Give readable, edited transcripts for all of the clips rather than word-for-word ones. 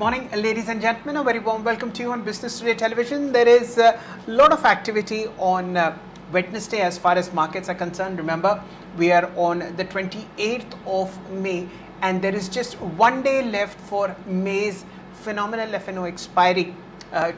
morning, ladies and gentlemen. A very warm welcome to you on Business Today Television. There is a lot of activity on Wednesday as far as markets are concerned. Remember, we are on the 28th of May and there is just 1 day left for May's phenomenal FNO expiry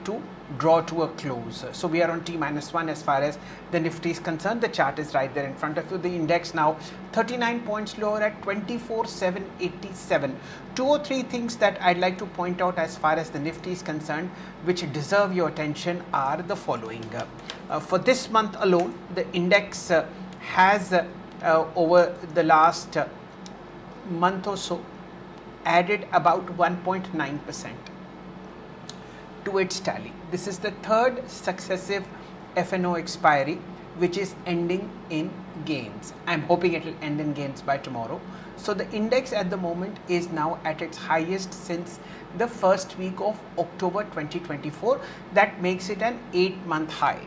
to draw to a close. So we are on T-1 as far as the Nifty is concerned. The chart is right there in front of you. The index now 39 points lower at 24,787. Two or three things that I'd like to point out as far as the Nifty is concerned, which deserve your attention, are the following. For this month alone, the index has over the last month or so added about 1.9% to its tally. This is the third successive FNO expiry which is ending in gains. I'm hoping it will end in gains by tomorrow. So the index at the moment is now at its highest since the first week of October 2024. That makes it an 8-month high.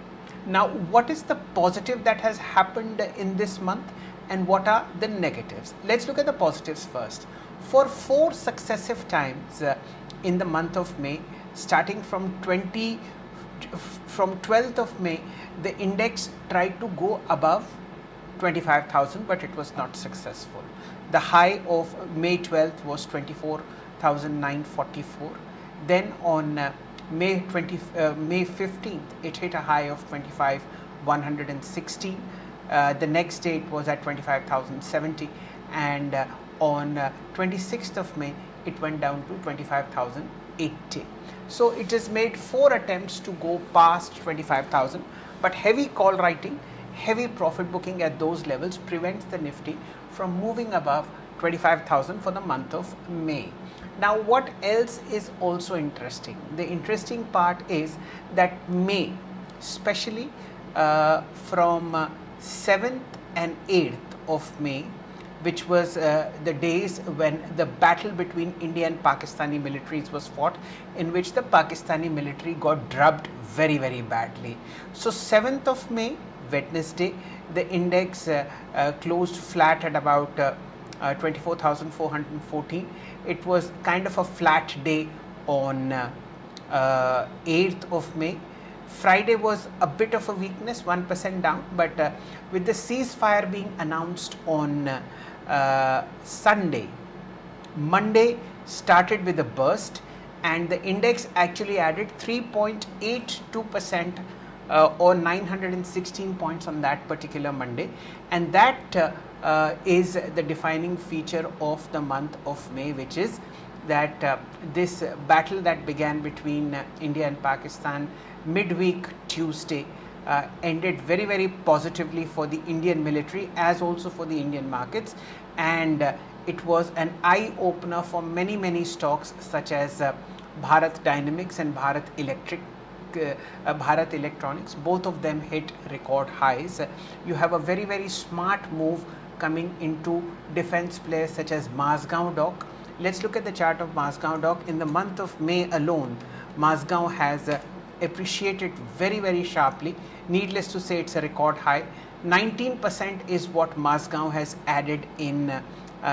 Now, what is the positive that has happened in this month and what are the negatives? Let's look at the positives first. For 4 successive times in the month of May, starting from 12th of May, the index tried to go above 25,000, but it was not successful. The high of May 12th was 24,944. Then on May 15th, it hit a high of 25,116. The next day it was at 25,070, and on 26th of May, it went down to 25,080. So it has made 4 attempts to go past 25,000, but heavy call writing, heavy profit booking at those levels prevents the Nifty from moving above 25,000 for the month of May. Now, what else is also interesting? The interesting part is that May, especially from 7th and 8th of May, which was the days when the battle between India and Pakistani militaries was fought, in which the Pakistani military got drubbed very, very badly. So 7th of May, Wednesday, the index closed flat at about 24,414. It was kind of a flat day on 8th of May. Friday was a bit of a weakness, 1% down, but with the ceasefire being announced on Sunday, Monday started with a burst and the index actually added 3.82% or 916 points on that particular Monday, and that is the defining feature of the month of May, which is that this battle that began between India and Pakistan midweek Tuesday ended very, very positively for the Indian military as also for the Indian markets, and it was an eye opener for many, many stocks such as Bharat Dynamics and Bharat Electronics. Both of them hit record highs. You have a very, very smart move coming into defense players such as Mazgaon Dock. Let's look at the chart of Mazgaon Dock. In the month of May alone, Mazgaon has appreciated very, very sharply. Needless to say, it's a record high. 19% is what Mazgaon has added in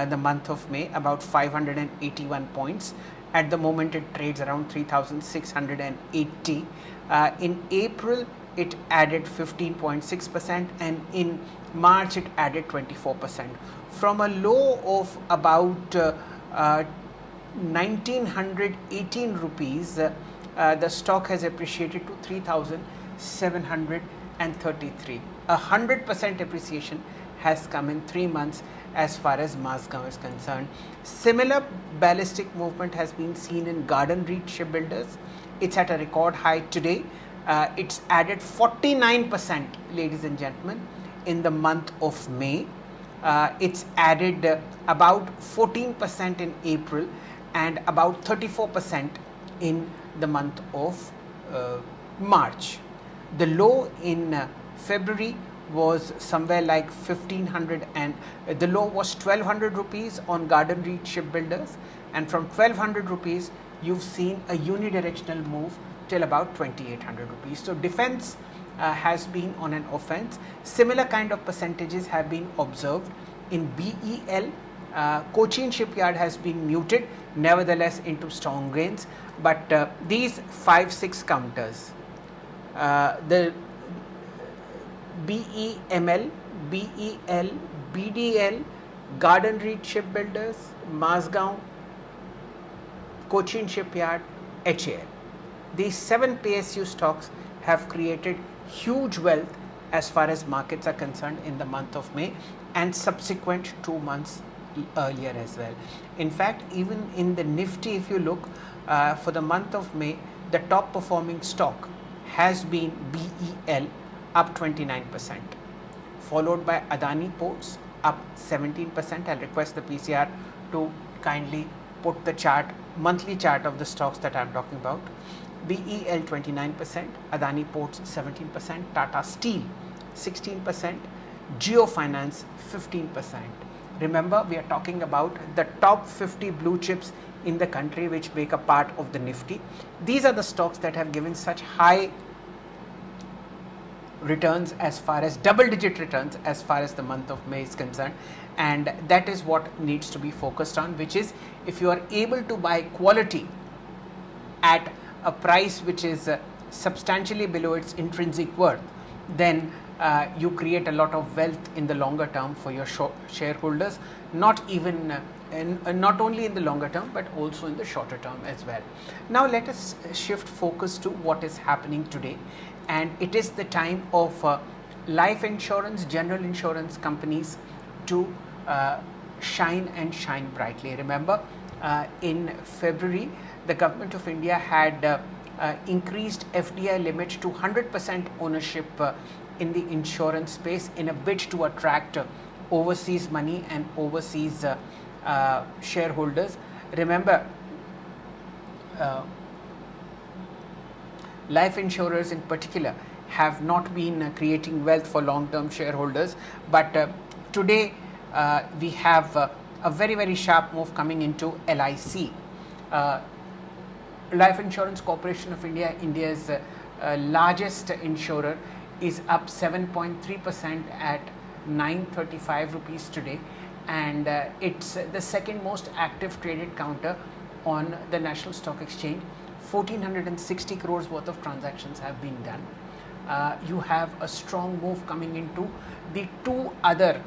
the month of May, about 581 points. At the moment, it trades around 3,680. In April, it added 15.6%, and in March, it added 24%. From a low of about 1,918 rupees, the stock has appreciated to 3,733. 100% appreciation has come in 3 months as far as Mazgaon is concerned. Similar ballistic movement has been seen in Garden Reach Shipbuilders. It's at a record high today. It's added 49%, ladies and gentlemen, in the month of May. It's added about 14% in April and about 34% in the month of March. The low in February was somewhere like 1,500, and the low was 1,200 rupees on Garden Reach Shipbuilders, and from 1,200 rupees you've seen a unidirectional move till about 2,800 rupees. So defense has been on an offense. Similar kind of percentages have been observed in BEL Cochin Shipyard has been muted, nevertheless into strong gains. But these 5-6 counters, the BEML, BEL, BDL, Garden Reed Shipbuilders, Mazgaon, Cochin Shipyard, HAL. These 7 PSU stocks have created huge wealth as far as markets are concerned in the month of May and subsequent 2 months earlier as well. In fact, even in the Nifty, if you look for the month of May, the top performing stock has been BEL, up 29%, followed by Adani Ports, up 17%. I'll request the PCR to kindly put the chart, monthly chart of the stocks that I'm talking about. BEL 29%, Adani Ports 17%, Tata Steel 16%, Geo Finance 15%. Remember, we are talking about the top 50 blue chips in the country which make a part of the Nifty. These are the stocks that have given such high returns, as far as double-digit returns as far as the month of May is concerned, and that is what needs to be focused on, which is if you are able to buy quality at a price which is substantially below its intrinsic worth, then you create a lot of wealth in the longer term for your shareholders, not only in the longer term but also in the shorter term as well. Now let us shift focus to what is happening today, and it is the time of life insurance, general insurance companies to shine and shine brightly. Remember, in February, the government of India had increased FDI limit to 100% ownership in the insurance space in a bid to attract overseas money and overseas shareholders. Remember, life insurers in particular have not been creating wealth for long-term shareholders, but today we have a very sharp move coming into LIC. Life Insurance Corporation of India, India's largest insurer, is up 7.3% at 935 rupees today, and it's the second most active traded counter on the National Stock Exchange. 1460 crores worth of transactions have been done. You have a strong move coming into the 2 other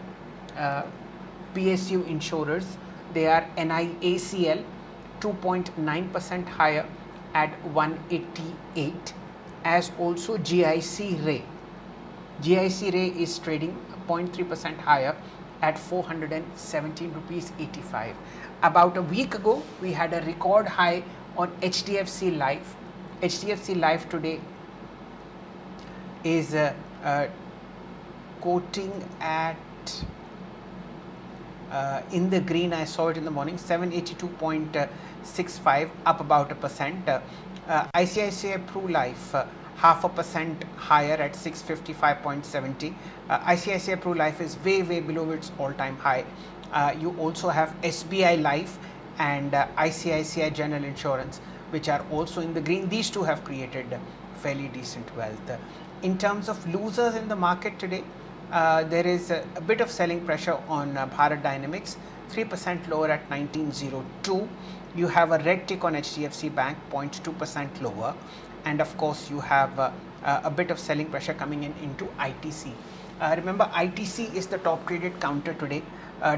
PSU insurers. They are NIACL, 2.9% higher at 188, as also GIC Ray. GIC Ray is trading 0.3% higher at 417 rupees 85. About a week ago, we had a record high on HDFC Life. HDFC Life today is quoting at in the green. I saw it in the morning, 782.65, up about 1%. ICICI Pru Life, 0.5% higher at 655.70. ICICI Pru Life is way below its all-time high. You also have SBI Life and ICICI General Insurance, which are also in the green. These two have created fairly decent wealth. In terms of losers in the market today, there is a bit of selling pressure on Bharat Dynamics, 3% lower at 1902. You have a red tick on HDFC Bank, 0.2% lower, and of course you have a bit of selling pressure coming into ITC. Remember, ITC is the top traded counter today,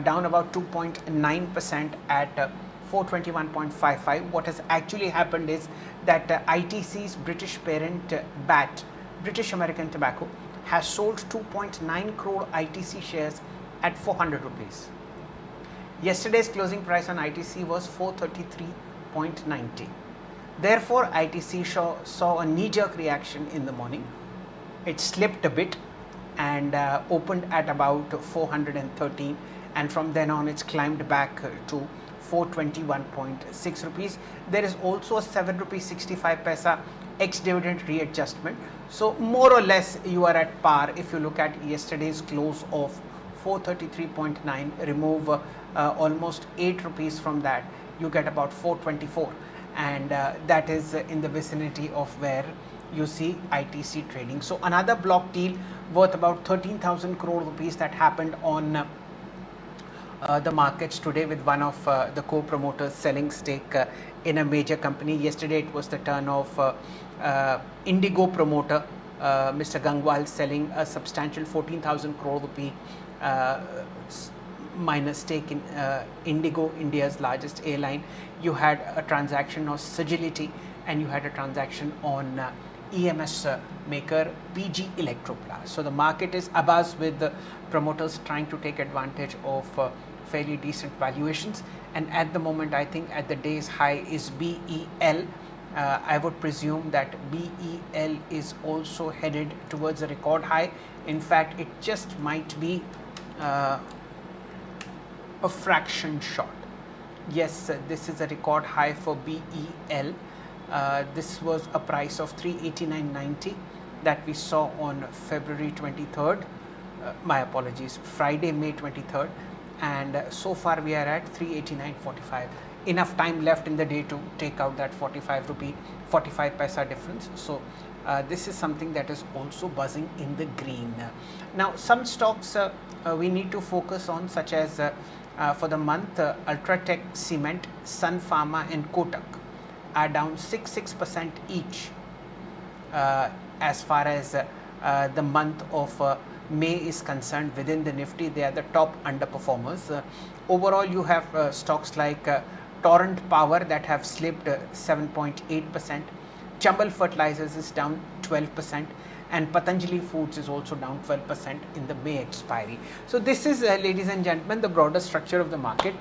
down about 2.9% at 421.55. What has actually happened is that ITC's British parent BAT, British American Tobacco, has sold 2.9 crore ITC shares at 400 rupees. Yesterday's closing price on ITC was 433.90. Therefore, ITC saw a knee-jerk reaction in the morning. It slipped a bit and opened at about 413, and from then on it's climbed back to 421.6 rupees. There is also a 7 rupees 65 paisa ex-dividend readjustment. So more or less you are at par. If you look at yesterday's close of 433.9, remove almost 8 rupees from that, you get about 424, and that is in the vicinity of where you see ITC trading. So another block deal worth about 13,000 crore rupees that happened on the markets today with one of the co-promoters selling stake in a major company. Yesterday it was the turn of Indigo promoter, Mr. Gangwal, selling a substantial 14,000 crore rupee minus stake in Indigo, India's largest airline. You had a transaction of Sagility, and you had a transaction on EMS maker PG Electroplast. So the market is abuzz with the promoters trying to take advantage of fairly decent valuations, and at the moment I think at the day's high is BEL. I would presume that BEL is also headed towards a record high. In fact, it just might be a fraction short. Yes, this is a record high for BEL. This was a price of 389.90 that we saw on February 23rd. My apologies, Friday, May 23rd, and so far we are at 389.45. Enough time left in the day to take out that 45 paisa difference. So this is something that is also buzzing in the green. Now some stocks we need to focus on, such as for the month, Ultratech Cement, Sun Pharma and Kotak are down 6% each as far as the month of May is concerned. Within the Nifty, they are the top underperformers. Overall, you have stocks like Torrent Power that have slipped 7.8%, Chambal Fertilizers is down 12%, and Patanjali Foods is also down 12% in the May expiry. So this is, ladies and gentlemen, the broader structure of the market.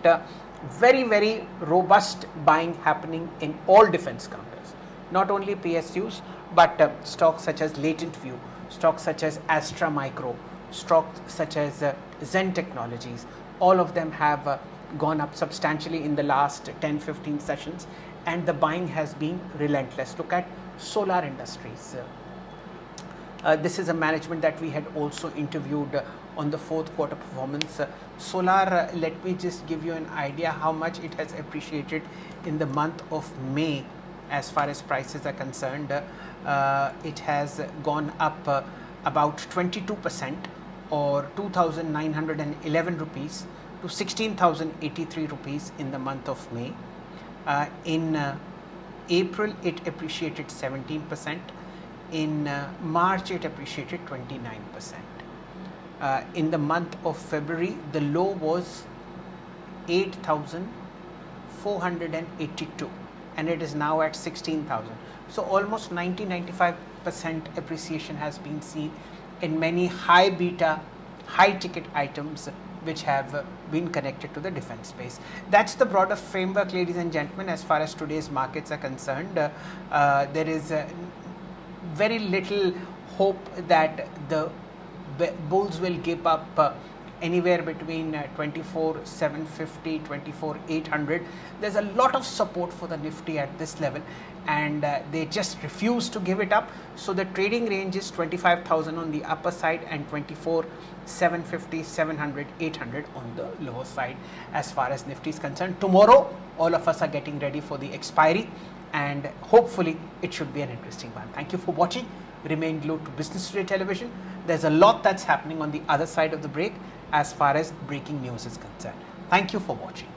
Very, very robust buying happening in all defense counters, not only PSUs, but stocks such as Latent View, stocks such as Astra Micro, stocks such as Zen Technologies. All of them have gone up substantially in the last 10-15 sessions, and the buying has been relentless. Look at Solar Industries. This is a management that we had also interviewed on the fourth quarter performance. Solar, let me just give you an idea how much it has appreciated in the month of May as far as prices are concerned. It has gone up about 22%, or 2,911 rupees to 16,083 rupees in the month of May. In April, it appreciated 17%. In March, it appreciated 29%. In the month of February, the low was 8,482, and it is now at 16,000. So almost 90-95% appreciation has been seen in many high beta, high ticket items which have been connected to the defense space. That's the broader framework, ladies and gentlemen, as far as today's markets are concerned. There is very little hope that the bulls will give up anywhere between 24,750, 24,800. There's a lot of support for the Nifty at this level, and they just refuse to give it up. So the trading range is 25,000 on the upper side and 24,750, 700, 800 on the lower side as far as Nifty is concerned. Tomorrow, all of us are getting ready for the expiry, and hopefully it should be an interesting one. Thank you for watching. Remain glued to Business Today Television. There's a lot that's happening on the other side of the break as far as breaking news is concerned. Thank you for watching.